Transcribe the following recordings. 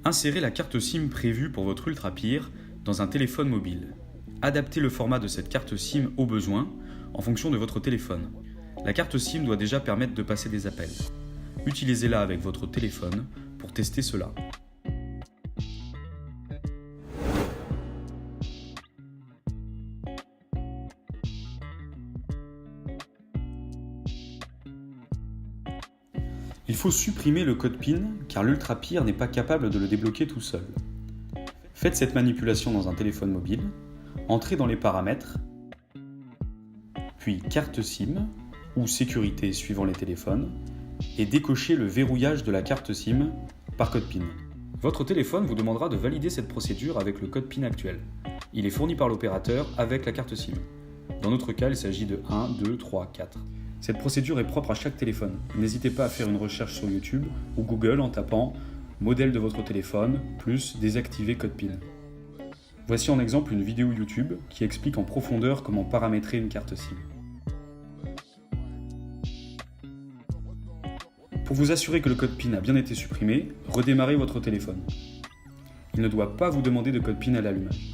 Insérez la carte SIM prévue pour votre UltraPIR dans un téléphone mobile. Adaptez le format de cette carte SIM au besoin en fonction de votre téléphone. La carte SIM doit déjà permettre de passer des appels. Utilisez-la avec votre téléphone pour tester cela. Il faut supprimer le code PIN car l'UltraPIR n'est pas capable de le débloquer tout seul. Faites cette manipulation dans un téléphone mobile, entrez dans les paramètres, puis carte SIM ou sécurité suivant les téléphones et décochez le verrouillage de la carte SIM par code PIN. Votre téléphone vous demandera de valider cette procédure avec le code PIN actuel. Il est fourni par l'opérateur avec la carte SIM. Dans notre cas, il s'agit de 1, 2, 3, 4. Cette procédure est propre à chaque téléphone. N'hésitez pas à faire une recherche sur YouTube ou Google en tapant « modèle de votre téléphone » plus « désactiver code PIN ». Voici en exemple une vidéo YouTube qui explique en profondeur comment paramétrer une carte SIM. Pour vous assurer que le code PIN a bien été supprimé, redémarrez votre téléphone. Il ne doit pas vous demander de code PIN à l'allumage.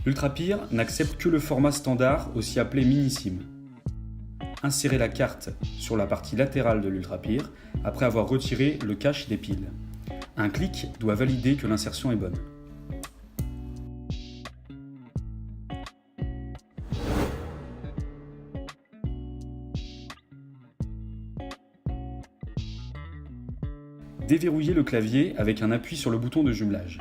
L'UltraPIR n'accepte que le format standard, aussi appelé mini-SIM. Insérez la carte sur la partie latérale de l'UltraPIR après avoir retiré le cache des piles. Un clic doit valider que l'insertion est bonne. Déverrouillez le clavier avec un appui sur le bouton de jumelage.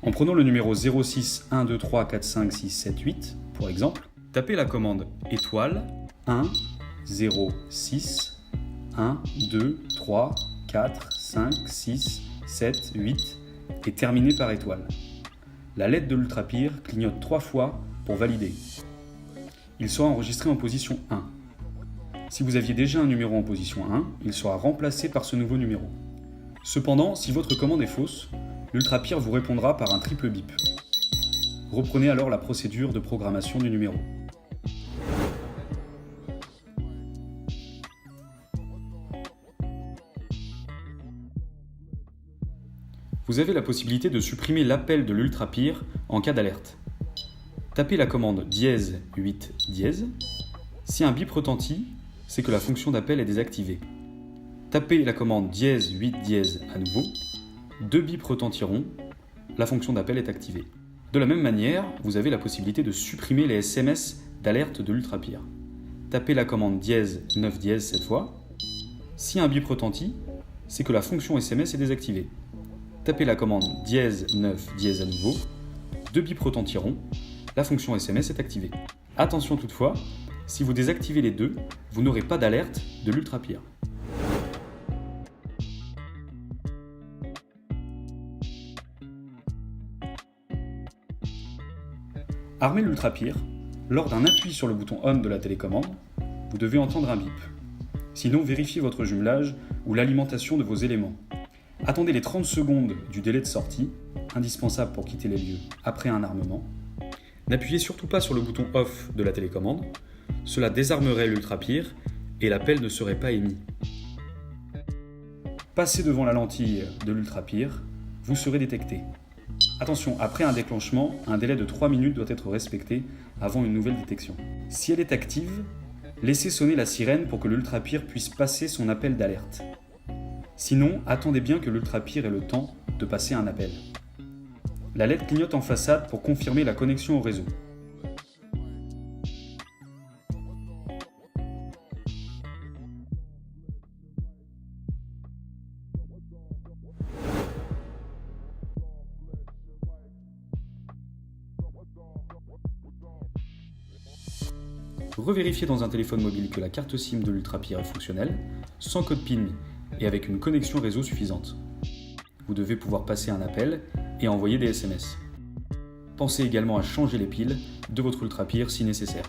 En prenant le numéro 06 1 2 3 4 5 6 7 8, pour exemple, tapez la commande étoile 1 0 6 1 2 3 4 5 6 7 8 et terminez par étoile. La LED de l'UltraPIR clignote 3 fois pour valider. Il sera enregistré en position 1. Si vous aviez déjà un numéro en position 1, il sera remplacé par ce nouveau numéro. Cependant, si votre commande est fausse, l'UltraPIR vous répondra par un triple bip. Reprenez alors la procédure de programmation du numéro. Vous avez la possibilité de supprimer l'appel de l'UltraPIR en cas d'alerte. Tapez la commande dièse 8 dièse. Si un bip retentit, c'est que la fonction d'appel est désactivée. Tapez la commande dièse 8 dièse à nouveau. 2 bips retentiront, la fonction d'appel est activée. De la même manière, vous avez la possibilité de supprimer les SMS d'alerte de l'UltraPIR. Tapez la commande dièse 9 dièse cette fois. Si un bip retentit, c'est que la fonction SMS est désactivée. Tapez la commande dièse 9 dièse à nouveau. 2 bips retentiront, la fonction SMS est activée. Attention toutefois, si vous désactivez les deux, vous n'aurez pas d'alerte de l'UltraPIR. Armez l'UltraPIR, lors d'un appui sur le bouton On de la télécommande, vous devez entendre un bip. Sinon, vérifiez votre jumelage ou l'alimentation de vos éléments. Attendez les 30 secondes du délai de sortie, indispensable pour quitter les lieux après un armement. N'appuyez surtout pas sur le bouton Off de la télécommande, cela désarmerait l'UltraPIR et l'appel ne serait pas émis. Passez devant la lentille de l'UltraPIR, vous serez détecté. Attention, après un déclenchement, un délai de 3 minutes doit être respecté avant une nouvelle détection. Si elle est active, laissez sonner la sirène pour que l'UltraPIR puisse passer son appel d'alerte. Sinon, attendez bien que l'UltraPIR ait le temps de passer un appel. La LED clignote en façade pour confirmer la connexion au réseau. Revérifiez dans un téléphone mobile que la carte SIM de l'UltraPIR est fonctionnelle, sans code PIN et avec une connexion réseau suffisante. Vous devez pouvoir passer un appel et envoyer des SMS. Pensez également à changer les piles de votre UltraPIR si nécessaire.